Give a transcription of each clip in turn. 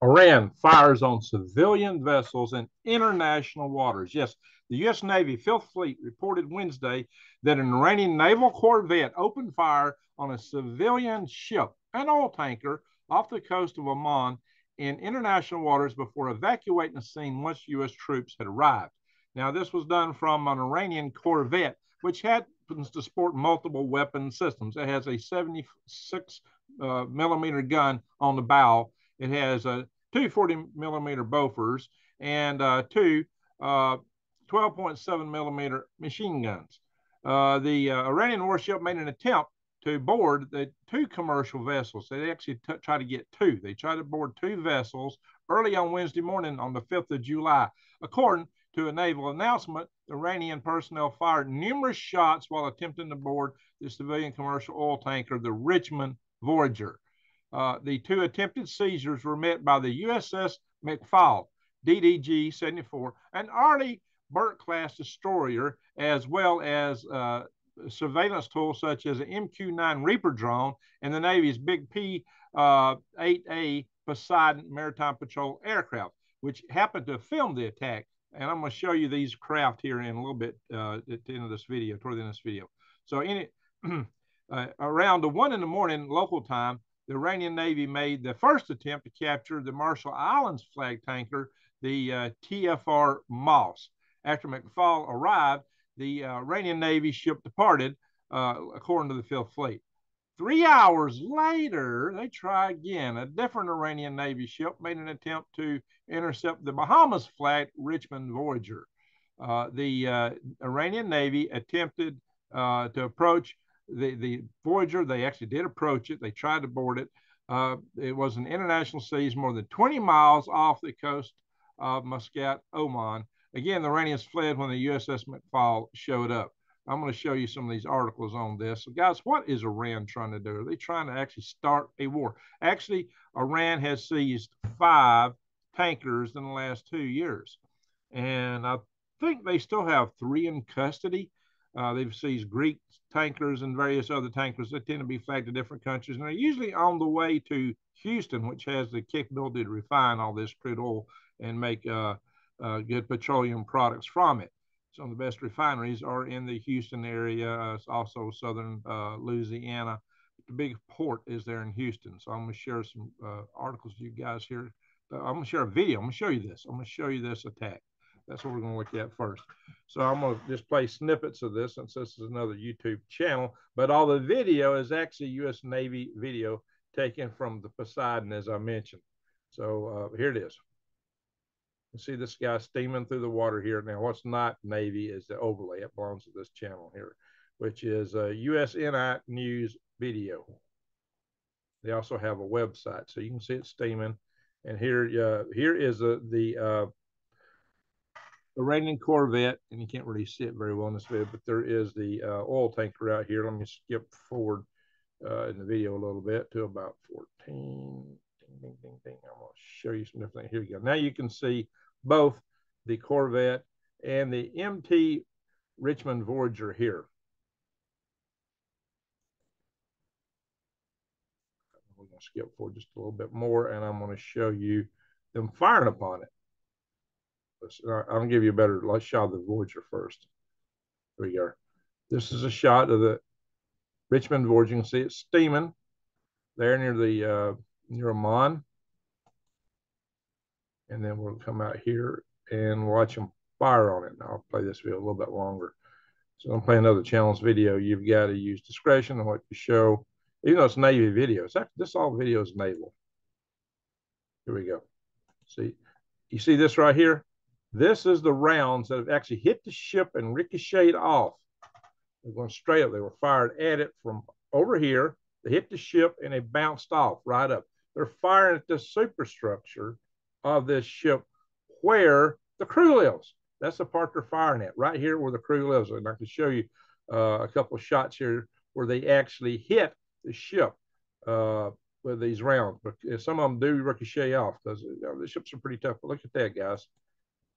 Iran fires on civilian vessels in international waters. Yes, the U.S. Navy Fifth Fleet reported Wednesday that an Iranian naval corvette opened fire on a civilian ship, an oil tanker, off the coast of Oman in international waters before evacuating the scene once U.S. troops had arrived. Now, this was done from an Iranian corvette, which happens to sport multiple weapon systems. It has a 76 millimeter gun on the bow. It has two 40 millimeter Bofors and two 12.7 millimeter machine guns. The Iranian warship made an attempt to board the two commercial vessels. They actually tried to get two. They tried to board two vessels early on Wednesday morning on the 5th of July. According to a naval announcement, Iranian personnel fired numerous shots while attempting to board the civilian commercial oil tanker, the Richmond Voyager. The two attempted seizures were met by the USS McFall, DDG-74, an Arleigh Burke-class destroyer, as well as surveillance tools such as an MQ-9 Reaper drone and the Navy's big P-8A Poseidon Maritime Patrol aircraft, which happened to film the attack. And I'm going to show you these craft here in a little bit at the end of this video, toward the end of this video. So around 1 in the morning local time, the Iranian Navy made the first attempt to capture the Marshall Islands flag tanker, the TFR Moss. After McFall arrived, the Iranian Navy ship departed, according to the Fifth Fleet. 3 hours later, they try again. A different Iranian Navy ship made an attempt to intercept the Bahamas flagged Richmond Voyager. The Iranian Navy attempted to approach the Voyager. They actually did approach it. They tried to board it. It was in international seas more than 20 miles off the coast of Muscat, Oman. Again, the Iranians fled when the USS McFall showed up. I'm going to show you some of these articles on this. So, guys, what is Iran trying to do? Are they trying to actually start a war? Actually, Iran has seized 5 tankers in the last 2 years. And I think they still have 3 in custody. They've seized Greek tankers and various other tankers that tend to be flagged to different countries. And they're usually on the way to Houston, which has the capability to refine all this crude oil and make good petroleum products from it. Some of the best refineries are in the Houston area, also southern Louisiana. The big port is there in Houston. So I'm going to share some articles with you guys here. I'm going to share a video. I'm going to show you this. I'm going to show you this attack. That's what we're going to look at first. So I'm going to just play snippets of this since this is another YouTube channel. But all the video is actually U.S. Navy video taken from the Poseidon, as I mentioned. So here it is. You see this guy steaming through the water here. Now, what's not Navy is the overlay. It belongs to this channel here, which is USNI News Video. They also have a website, so you can see it steaming. And here is the Iranian corvette, and you can't really see it very well in this video, but there is the oil tanker out here. Let me skip forward in the video a little bit to about 14. Ding, ding, ding, ding. I'm going to show you some different things. Here we go. Now you can see both the corvette and the MT Richmond Voyager here. We're going to skip forward just a little bit more, and I'm going to show you them firing upon it. I'm going to give you a better shot of the Voyager first. Here we go. This is a shot of the Richmond Voyager. You can see it steaming there near the near Oman. And then we'll come out here and watch them fire on it. Now I'll play this video a little bit longer. So I'm playing another channel's video. You've got to use discretion on what you show. Even though it's Navy video, it's actually, this all video is naval. Here we go. See, you see this right here? This is the rounds that have actually hit the ship and ricocheted off. They're going straight up. They were fired at it from over here. They hit the ship and they bounced off right up. They're firing at the superstructure of this ship where the crew lives. That's the part they're firing at, right here where the crew lives. And I can show you a couple of shots here where they actually hit the ship with these rounds. But some of them do ricochet off because the ships are pretty tough. But look at that, guys.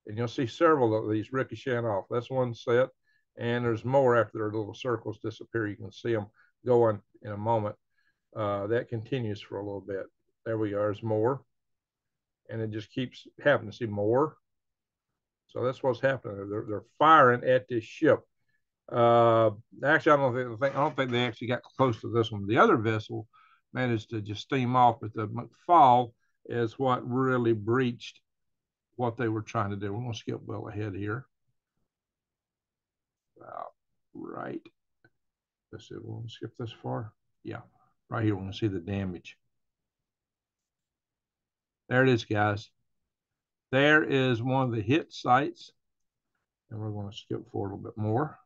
And you'll see several of these ricocheting off. That's one set. And there's more after their little circles disappear. You can see them going in a moment. That continues for a little bit. There we are. There's more. and it just keeps happening. See more. So that's what's happening. They're firing at this ship. Actually, I don't think they actually got close to this one. The other vessel managed to just steam off, but the McFall is what really breached what they were trying to do. We're going to skip well ahead here. Right. Let's see, we'll skip this far. Yeah, right here, we're going to see the damage. There it is, guys. There is one of the hit sites. And we're going to skip forward a little bit more.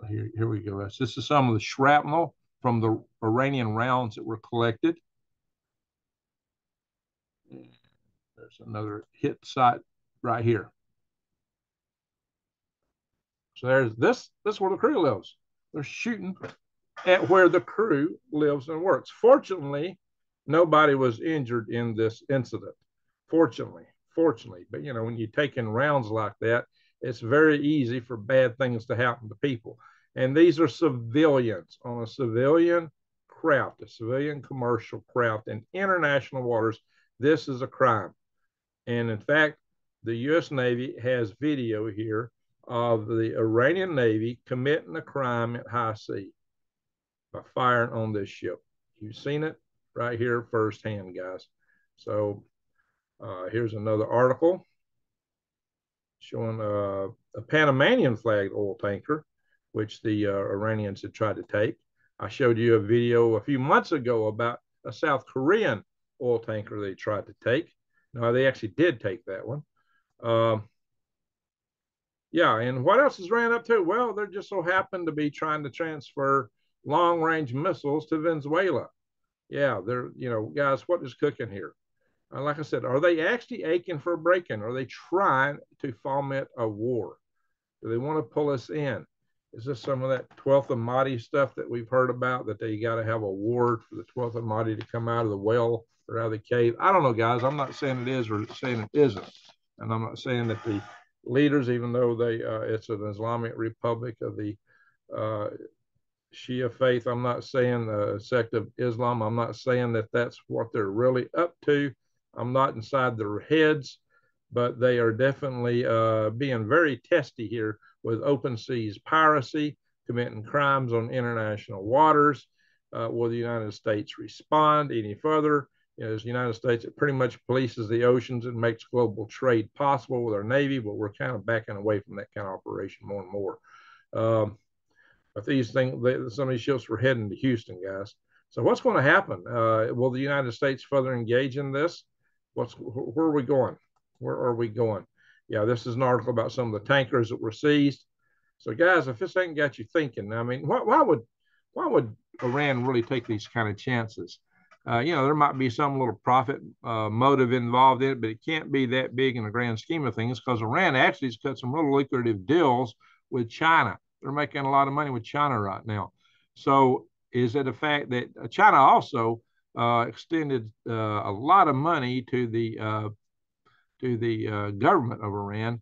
Here we go. This is some of the shrapnel from the Iranian rounds that were collected. And there's another hit site right here. So there's this is where the crew lives. They're shooting at where the crew lives and works. Fortunately, nobody was injured in this incident. Fortunately. But you know, when you're taking rounds like that, it's very easy for bad things to happen to people. And these are civilians on a civilian craft, a civilian commercial craft in international waters. This is a crime. And in fact, the U.S. Navy has video here of the Iranian Navy committing a crime at high sea by firing on this ship. You've seen it right here firsthand, guys. So here's another article showing a Panamanian flagged oil tanker, which the Iranians had tried to take. I showed you a video a few months ago about a South Korean oil tanker they tried to take. No, they actually did take that one. Yeah, and what else is ran up to? Well, they just so happened to be trying to transfer long-range missiles to Venezuela. Yeah, they're, you know, guys, what is cooking here? Like I said, are they actually aching for a break-in? Are they trying to foment a war? Do they want to pull us in? Is this some of that 12th of Mahdi stuff that we've heard about, that they got to have a ward for the 12th of Mahdi to come out of the well or out of the cave? I don't know, guys. I'm not saying it is or saying it isn't. And I'm not saying that the leaders, even though it's an Islamic Republic of the Shia faith, I'm not saying the sect of Islam, I'm not saying that that's what they're really up to. I'm not inside their heads, but they are definitely being very testy here with open seas piracy, committing crimes on international waters. Will the United States respond any further? You know, it's the United States that pretty much polices the oceans and makes global trade possible with our Navy, but we're kind of backing away from that kind of operation more and more. But these things, some of these ships were heading to Houston, guys. So what's going to happen? Will the United States further engage in this? Where are we going? Where are we going? Yeah, this is an article about some of the tankers that were seized. So, guys, if this ain't got you thinking, I mean, why would Iran really take these kind of chances? You know, there might be some little profit motive involved in it, but it can't be that big in the grand scheme of things, because Iran actually has cut some real lucrative deals with China. They're making a lot of money with China right now. So is it a fact that China also extended a lot of money to the government of Iran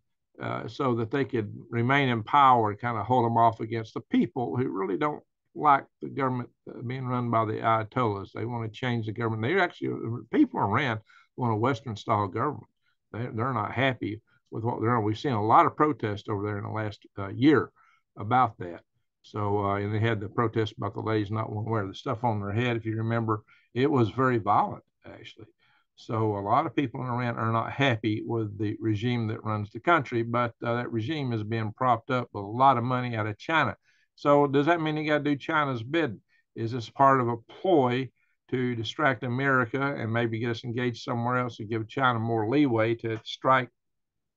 so that they could remain in power and kind of hold them off against the people who really don't like the government being run by the Ayatollahs. They want to change the government. They actually, people in Iran want a Western style government. They're not happy with what they're on. We've seen a lot of protests over there in the last year about that. So, and they had the protest about the ladies not wanting to wear the stuff on their head. If you remember, it was very violent, actually. So a lot of people in Iran are not happy with the regime that runs the country, but that regime is being propped up with a lot of money out of China. So does that mean they got to do China's bidding? Is this part of a ploy to distract America and maybe get us engaged somewhere else to give China more leeway to strike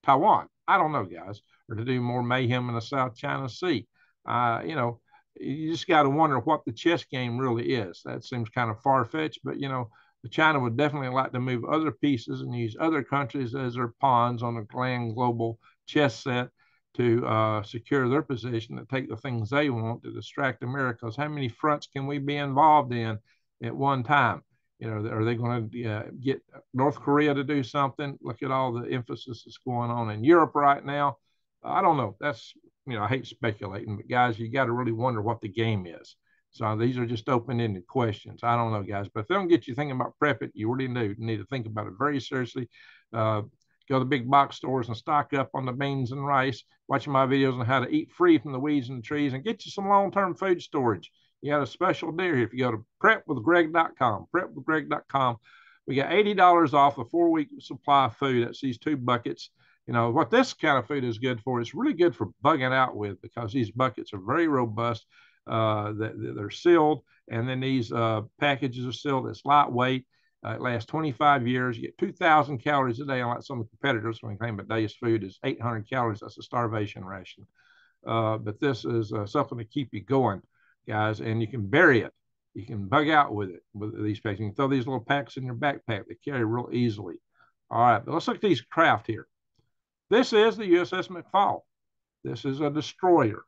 Taiwan? I don't know, guys, or to do more mayhem in the South China Sea. You know, you just got to wonder what the chess game really is. That seems kind of far-fetched, but, you know, China would definitely like to move other pieces and use other countries as their pawns on the grand global chess set to secure their position, to take the things they want to distract America. How many fronts can we be involved in at one time? You know, are they going to get North Korea to do something? Look at all the emphasis that's going on in Europe right now. I don't know. That's, you know, I hate speculating, but guys, you got to really wonder what the game is. So these are just open-ended questions. I don't know, guys, but if they don't get you thinking about prep it, you really do need to think about it very seriously. Go to the big box stores and stock up on the beans and rice. Watch my videos on how to eat free from the weeds and the trees, and get you some long-term food storage. You got a special deal here. If you go to prepwithgreg.com, prepwithgreg.com, we got $80 off a 4-week supply of food. That's these 2 buckets. You know, what this kind of food is good for, it's really good for bugging out with, because these buckets are very robust. They're sealed, and then these packages are sealed. It's lightweight. It lasts 25 years. You get 2,000 calories a day, unlike some of the competitors when they claim a day's food is 800 calories. That's a starvation ration. But this is something to keep you going, guys, and you can bury it. You can bug out with it, with these packs. You can throw these little packs in your backpack. They carry real easily. All right, but let's look at these craft here. This is the USS McFall. This is a destroyer.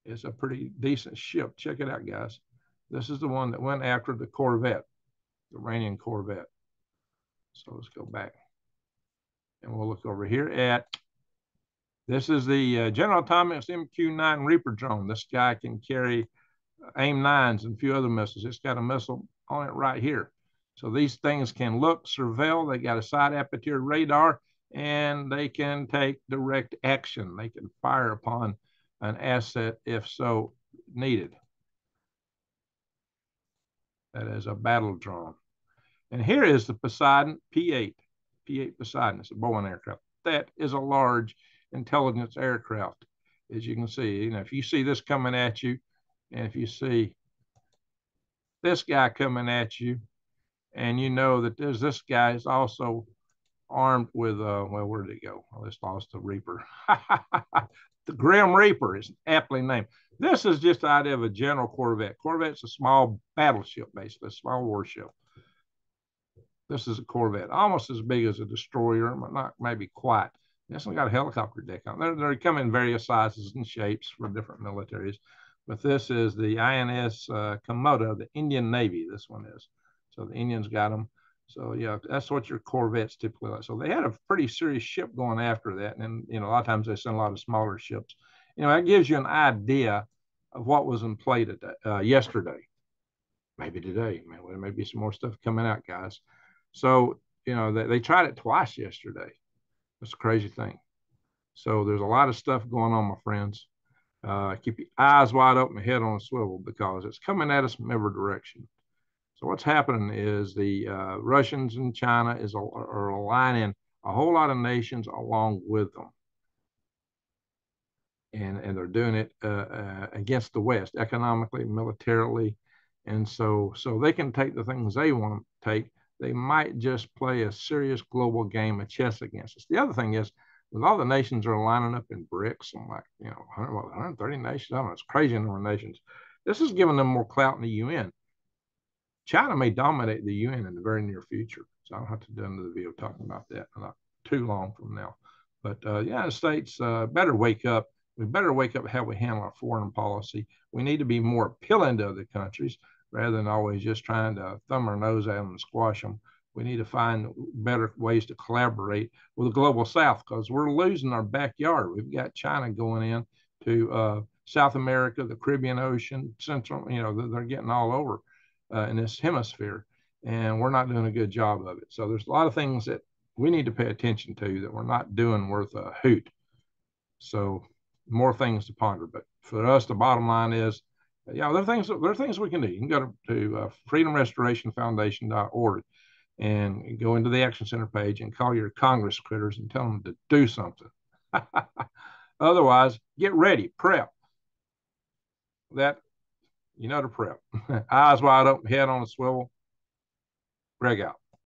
It's a pretty decent ship. Check it out, guys. This is the one that went after the corvette, the Iranian corvette. So let's go back. And we'll look over here at, this is the General Atomics MQ-9 Reaper drone. This guy can carry AIM-9s and a few other missiles. It's got a missile on it right here. So these things can look, surveil. They got a side aperture radar, and they can take direct action. They can fire upon an asset if so needed. That is a battle drone. And here is the Poseidon P-8. P-8 Poseidon. It's a Boeing aircraft. That is a large intelligence aircraft. As you can see, you know, if you see this coming at you, and if you see this guy coming at you, and you know that there's this guy is also armed with, well, where did it go? I just lost the Reaper. The Grim Reaper is aptly named. This is just the idea of a general corvette. Corvette's a small battleship, basically, a small warship. This is a corvette, almost as big as a destroyer, but not maybe quite. This one got a helicopter deck on. They come in various sizes and shapes for different militaries. But this is the INS Komodo, the Indian Navy, this one is. So the Indians got them. So, yeah, that's what your corvettes typically like. So they had a pretty serious ship going after that. And then, you know, a lot of times they send a lot of smaller ships. You know, that gives you an idea of what was in play today, yesterday. Maybe today. There may be some more stuff coming out, guys. So, you know, they tried it twice yesterday. That's a crazy thing. So there's a lot of stuff going on, my friends. Keep your eyes wide open, head on a swivel, because it's coming at us from every direction. So what's happening is the Russians and China are aligning a whole lot of nations along with them. And they're doing it against the West, economically, militarily. And so they can take the things they want to take. They might just play a serious global game of chess against us. The other thing is, with all the nations are lining up in BRICS, and like, you know, 130 nations, I don't know, it's crazy number of nations. This is giving them more clout in the UN. China may dominate the UN in the very near future. So I don't have to do another video talking about that, not too long from now. But the United States better wake up. We better wake up how we handle our foreign policy. We need to be more appealing to other countries rather than always just trying to thumb our nose at them and squash them. We need to find better ways to collaborate with the global South, because we're losing our backyard. We've got China going in to South America, the Caribbean Ocean, Central, you know, they're getting all over in this hemisphere, and we're not doing a good job of it. So there's a lot of things that we need to pay attention to that we're not doing worth a hoot. So more things to ponder. But for us, the bottom line is, yeah, there are things we can do. You can go to freedomrestorationfoundation.org and go into the Action Center page and call your Congress critters and tell them to do something. Otherwise, get ready, prep. That, you know, to prep. Eyes wide open, head on a swivel. Greg out.